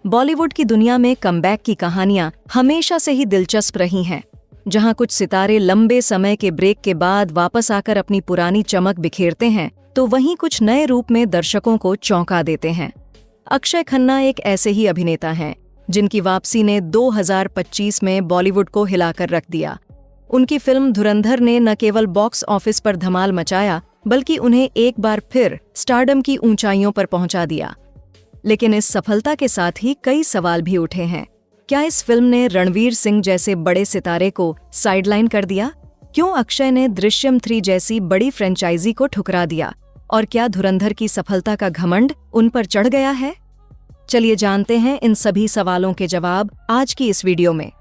बॉलीवुड की दुनिया में कमबैक की कहानियां हमेशा से ही दिलचस्प रही हैं, जहां कुछ सितारे लंबे समय के ब्रेक के बाद वापस आकर अपनी पुरानी चमक बिखेरते हैं, तो वहीं कुछ नए रूप में दर्शकों को चौंका देते हैं। अक्षय खन्ना एक ऐसे ही अभिनेता हैं, जिनकी वापसी ने 2025 में बॉलीवुड को हिलाकर रख दिया। उनकी फिल्म धुरंधर ने न केवल बॉक्स ऑफिस पर धमाल मचाया, बल्कि उन्हें एक बार फिर स्टारडम की ऊंचाइयों पर पहुंचा दिया। लेकिन इस सफलता के साथ ही कई सवाल भी उठे हैं। क्या इस फिल्म ने रणवीर सिंह जैसे बड़े सितारे को साइडलाइन कर दिया? क्यों अक्षय ने दृश्यम 3 जैसी बड़ी फ्रेंचाइजी को ठुकरा दिया? और क्या धुरंधर की सफलता का घमंड उन पर चढ़ गया है? चलिए जानते हैं इन सभी सवालों के जवाब आज की इस वीडियो में।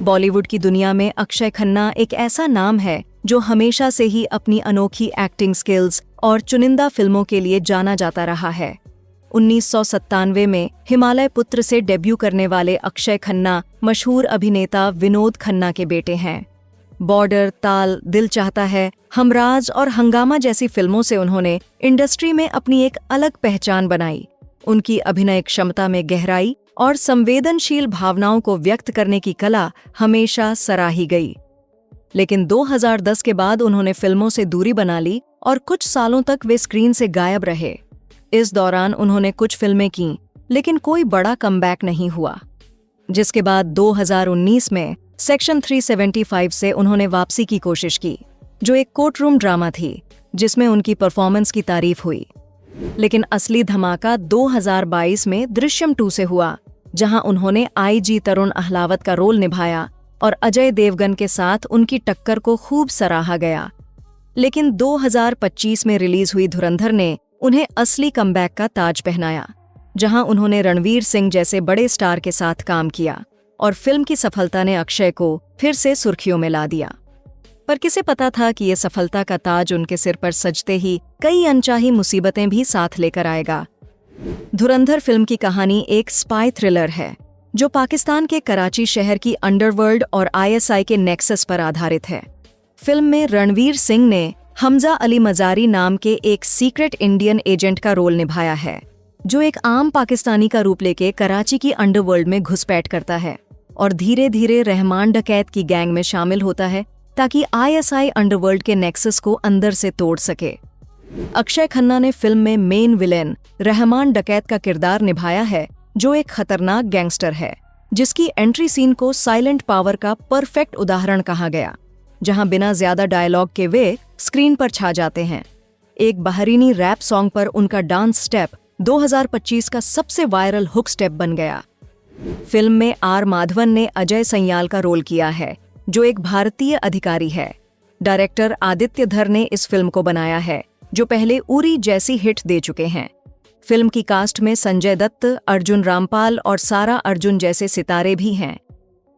बॉलीवुड की दुनिया में अक्षय खन्ना एक ऐसा नाम है जो हमेशा से ही अपनी अनोखी एक्टिंग स्किल्स और चुनिंदा फिल्मों के लिए जाना जाता रहा है। 1997 में हिमालय पुत्र से डेब्यू करने वाले अक्षय खन्ना मशहूर अभिनेता विनोद खन्ना के बेटे हैं। बॉर्डर, ताल, दिल चाहता है, हमराज और हंगामा जैसी फिल्मों से उन्होंने इंडस्ट्री में अपनी एक अलग पहचान बनाई। उनकी अभिनय क्षमता में गहराई और संवेदनशील भावनाओं को व्यक्त करने की कला हमेशा सराही गई। लेकिन 2010 के बाद उन्होंने फिल्मों से दूरी बना ली और कुछ सालों तक वे स्क्रीन से गायब रहे। इस दौरान उन्होंने कुछ फिल्में कीं, लेकिन कोई बड़ा कमबैक नहीं हुआ। जिसके बाद 2019 में सेक्शन 375 से उन्होंने वापसी की कोशिश की, जो एक कोर्टरूम ड्रामा थी जिसमें उनकी परफॉर्मेंस की तारीफ हुई। लेकिन असली धमाका 2022 में दृश्यम 2 से हुआ, जहां उन्होंने आईजी तरुण अहलावत का रोल निभाया और अजय देवगन के साथ उनकी टक्कर को खूब सराहा गया। लेकिन 2025 में रिलीज हुई धुरंधर ने उन्हें असली कमबैक का ताज पहनाया, जहां उन्होंने रणवीर सिंह जैसे बड़े स्टार के साथ काम किया और फिल्म की सफलता ने अक्षय को फिर से सुर्खियों में ला दिया। पर किसे पता था कि ये सफलता का ताज उनके सिर पर सजते ही कई अनचाही मुसीबतें भी साथ लेकर आएगा। धुरंधर फिल्म की कहानी एक स्पाई थ्रिलर है, जो पाकिस्तान के कराची शहर की अंडरवर्ल्ड और आईएसआई के नेक्सस पर आधारित है। फिल्म में रणवीर सिंह ने हमजा अली मजारी नाम के एक सीक्रेट इंडियन एजेंट का रोल निभाया है, जो एक आम पाकिस्तानी का रूप लेके कराची की अंडरवर्ल्ड में घुसपैठ करता है और धीरे धीरे रहमान डकैत की गैंग में शामिल होता है, ताकि आईएसआई अंडरवर्ल्ड के नेक्सस को अंदर से तोड़ सके। अक्षय खन्ना ने फिल्म में मेन विलेन रहमान डकैत का किरदार निभाया है, जो एक खतरनाक गैंगस्टर है, जिसकी एंट्री सीन को साइलेंट पावर का परफेक्ट उदाहरण कहा गया, जहां बिना ज्यादा डायलॉग के वे स्क्रीन पर छा जाते हैं। एक बहरीनी रैप सॉन्ग पर उनका डांस स्टेप 2025 का सबसे वायरल हुक स्टेप बन गया। फिल्म में आर माधवन ने अजय सन्याल का रोल किया है, जो एक भारतीय अधिकारी है। डायरेक्टर आदित्य धर ने इस फिल्म को बनाया है, जो पहले उरी जैसी हिट दे चुके हैं। फिल्म की कास्ट में संजय दत्त, अर्जुन रामपाल और सारा अर्जुन जैसे सितारे भी हैं।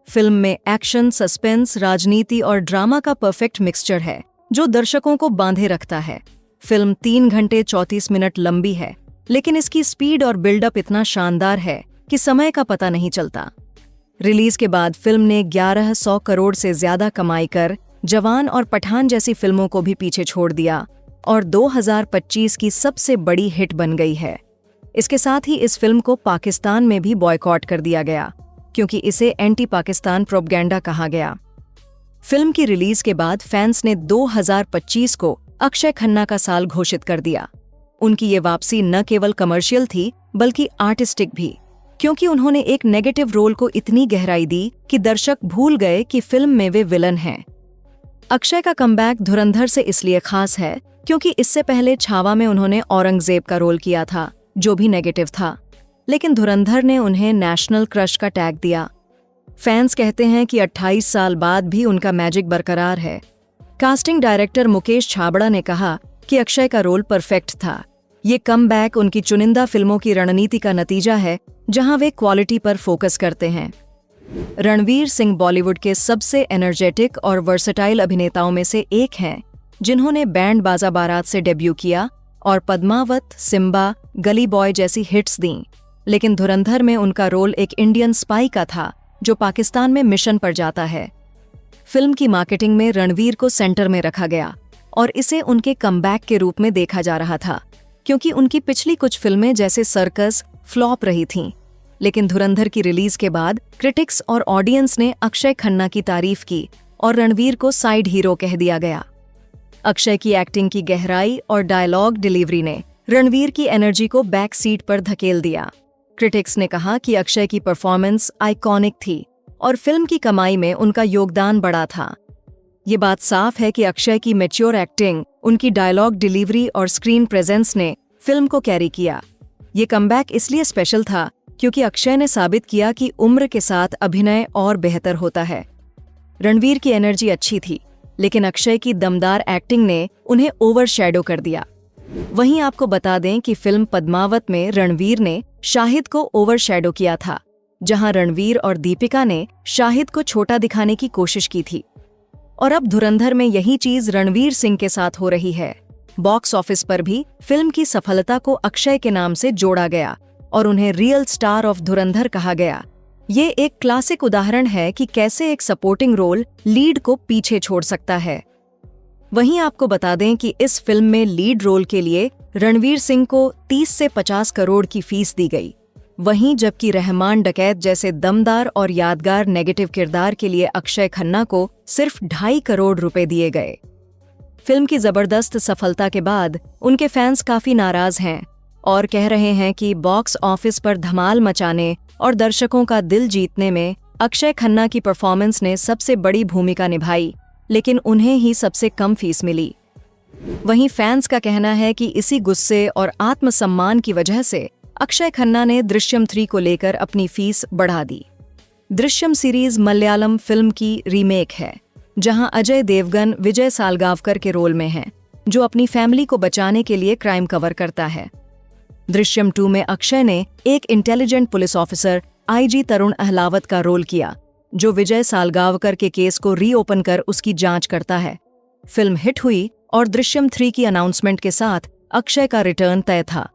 फिल्म में एक्शन, सस्पेंस, राजनीति और ड्रामा का परफेक्ट मिक्सचर है, जो दर्शकों को बांधे रखता है। फिल्म 3 घंटे 34 मिनट लंबी है, लेकिन इसकी स्पीड और बिल्डअप इतना शानदार है कि समय का पता नहीं चलता। रिलीज के बाद फिल्म ने 1100 करोड़ से ज्यादा कमाई कर जवान और पठान जैसी फिल्मों को भी पीछे छोड़ दिया और 2025 की सबसे बड़ी हिट बन गई है। इसके साथ ही इस फिल्म को पाकिस्तान में भी बॉयकॉट कर दिया गया, क्योंकि इसे एंटी पाकिस्तान प्रोपगेंडा कहा गया। फिल्म की रिलीज के बाद फैंस ने 2025 को अक्षय खन्ना का साल घोषित कर दिया। उनकी ये वापसी न केवल कमर्शियल थी, बल्कि आर्टिस्टिक भी, क्योंकि उन्होंने एक नेगेटिव रोल को इतनी गहराई दी कि दर्शक भूल गए कि फिल्म में वे विलन हैं। अक्षय का कमबैक धुरंधर से इसलिए खास है क्योंकि इससे पहले छावा में उन्होंने औरंगजेब का रोल किया था, जो भी नेगेटिव था, लेकिन धुरंधर ने उन्हें नेशनल क्रश का टैग दिया। फैंस कहते हैं कि 28 साल बाद भी उनका मैजिक बरकरार है। कास्टिंग डायरेक्टर मुकेश छाबड़ा ने कहा कि अक्षय का रोल परफेक्ट था। ये कमबैक उनकी चुनिंदा फिल्मों की रणनीति का नतीजा है, जहां वे क्वालिटी पर फोकस करते हैं। रणवीर सिंह बॉलीवुड के सबसे एनर्जेटिक और वर्सेटाइल अभिनेताओं में से एक हैं, जिन्होंने बैंड बाजा बारात से डेब्यू किया और पद्मावत, सिम्बा, गली बॉय जैसी हिट्स दीं। लेकिन धुरंधर में उनका रोल एक इंडियन स्पाई का था, जो पाकिस्तान में मिशन पर जाता है। फिल्म की मार्केटिंग में रणवीर को सेंटर में रखा गया और इसे उनके कमबैक के रूप में देखा जा रहा था, क्योंकि उनकी पिछली कुछ फिल्में जैसे सर्कस फ्लॉप रही थीं। लेकिन धुरंधर की रिलीज के बाद क्रिटिक्स और ऑडियंस ने अक्षय खन्ना की तारीफ की और रणवीर को साइड हीरो कह दिया गया। अक्षय की एक्टिंग की गहराई और डायलॉग डिलीवरी ने रणवीर की एनर्जी को बैक सीट पर धकेल दिया। क्रिटिक्स ने कहा कि अक्षय की परफॉर्मेंस आइकॉनिक थी और फिल्म की कमाई में उनका योगदान बड़ा था। ये बात साफ है कि अक्षय की मैच्योर एक्टिंग, उनकी डायलॉग डिलीवरी और स्क्रीन प्रेजेंस ने फिल्म को कैरी किया। ये कमबैक इसलिए स्पेशल था क्योंकि अक्षय ने साबित किया कि उम्र के साथ अभिनय और बेहतर होता है। रणवीर की एनर्जी अच्छी थी, लेकिन अक्षय की दमदार एक्टिंग ने उन्हें ओवरशैडो कर दिया। वहीं आपको बता दें कि फिल्म पद्मावत में रणवीर ने शाहिद को ओवरशैडो किया था, जहां रणवीर और दीपिका ने शाहिद को छोटा दिखाने की कोशिश की थी। और अब धुरंधर में यही चीज रणवीर सिंह के साथ हो रही है। बॉक्स ऑफिस पर भी फिल्म की सफलता को अक्षय के नाम से जोड़ा गया और उन्हें रियल स्टार ऑफ धुरंधर कहा गया। ये एक क्लासिक उदाहरण है कि कैसे एक सपोर्टिंग रोल लीड को पीछे छोड़ सकता है। वहीं आपको बता दें कि इस फिल्म में लीड रोल के लिए रणवीर सिंह को 30 से 50 करोड़ की फीस दी गई। वहीं जबकि रहमान डकैत जैसे दमदार और यादगार नेगेटिव किरदार के लिए अक्षय खन्ना को सिर्फ 2.5 करोड़ रुपए दिए गए। फिल्म की जबरदस्त सफलता के बाद उनके फैंस काफी नाराज हैं और कह रहे हैं कि बॉक्स ऑफिस पर धमाल मचाने और दर्शकों का दिल जीतने में अक्षय खन्ना की परफॉर्मेंस ने सबसे बड़ी भूमिका निभाई, लेकिन उन्हें ही सबसे कम फीस मिली। वहीं फैंस का कहना है कि इसी गुस्से और आत्मसम्मान की वजह से अक्षय खन्ना ने दृश्यम 3 को लेकर अपनी फीस बढ़ा दी। दृश्यम सीरीज मलयालम फिल्म की रीमेक है, जहां अजय देवगन विजय सालगावकर के रोल में हैं, जो अपनी फैमिली को बचाने के लिए क्राइम कवर करता है। दृश्यम 2 में अक्षय ने एक इंटेलिजेंट पुलिस ऑफिसर आईजी तरुण अहलावत का रोल किया, जो विजय सालगावकर के केस को रीओपन कर उसकी जांच करता है। फिल्म हिट हुई और दृश्यम 3 की अनाउंसमेंट के साथ अक्षय का रिटर्न तय था।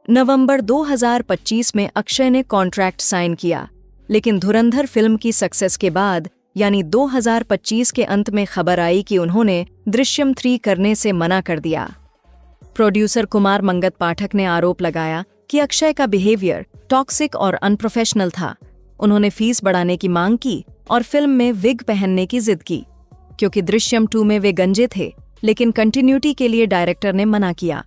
नवंबर 2025 में अक्षय ने कॉन्ट्रैक्ट साइन किया, लेकिन धुरंधर फिल्म की सक्सेस के बाद यानी 2025 के अंत में खबर आई कि उन्होंने दृश्यम 3 करने से मना कर दिया। प्रोड्यूसर कुमार मंगत पाठक ने आरोप लगाया कि अक्षय का बिहेवियर टॉक्सिक और अनप्रोफेशनल था। उन्होंने फीस बढ़ाने की मांग की और फिल्म में विग पहनने की जिद की, क्योंकि दृश्यम 2 में वे गंजे थे, लेकिन कंटिन्यूटी के लिए डायरेक्टर ने मना किया।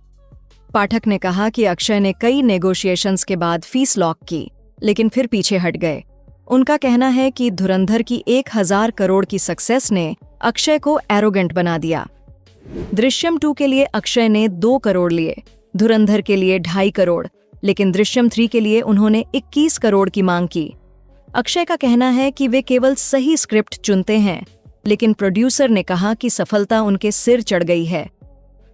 पाठक ने कहा कि अक्षय ने कई नेगोशिएशंस के बाद फीस लॉक की, लेकिन फिर पीछे हट गए। उनका कहना है कि धुरंधर की 1000 करोड़ की सक्सेस ने अक्षय को एरोगेंट बना दिया। दृश्यम 2 के लिए अक्षय ने 2 करोड़ लिए, धुरंधर के लिए 2.5 करोड़, लेकिन दृश्यम 3 के लिए उन्होंने 21 करोड़ की मांग की। अक्षय का कहना है कि वे केवल सही स्क्रिप्ट चुनते हैं, लेकिन प्रोड्यूसर ने कहा कि सफलता उनके सिर चढ़ गई है।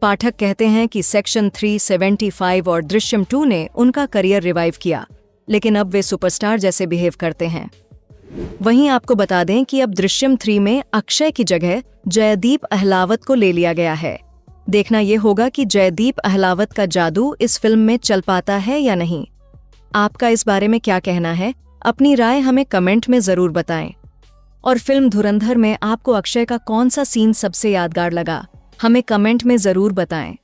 पाठक कहते हैं कि सेक्शन 375 और दृश्यम 2 ने उनका करियर रिवाइव किया, लेकिन अब वे सुपरस्टार जैसे बिहेव करते हैं। वहीं आपको बता दें कि अब दृश्यम 3 में अक्षय की जगह जयदीप अहलावत को ले लिया गया है। देखना यह होगा कि जयदीप अहलावत का जादू इस फिल्म में चल पाता है या नहीं। आपका इस बारे में क्या कहना है? अपनी राय हमें कमेंट में जरूर बताएं। और फिल्म धुरंधर में आपको अक्षय का कौन सा सीन सबसे यादगार लगा? हमें कमेंट में जरूर बताएं।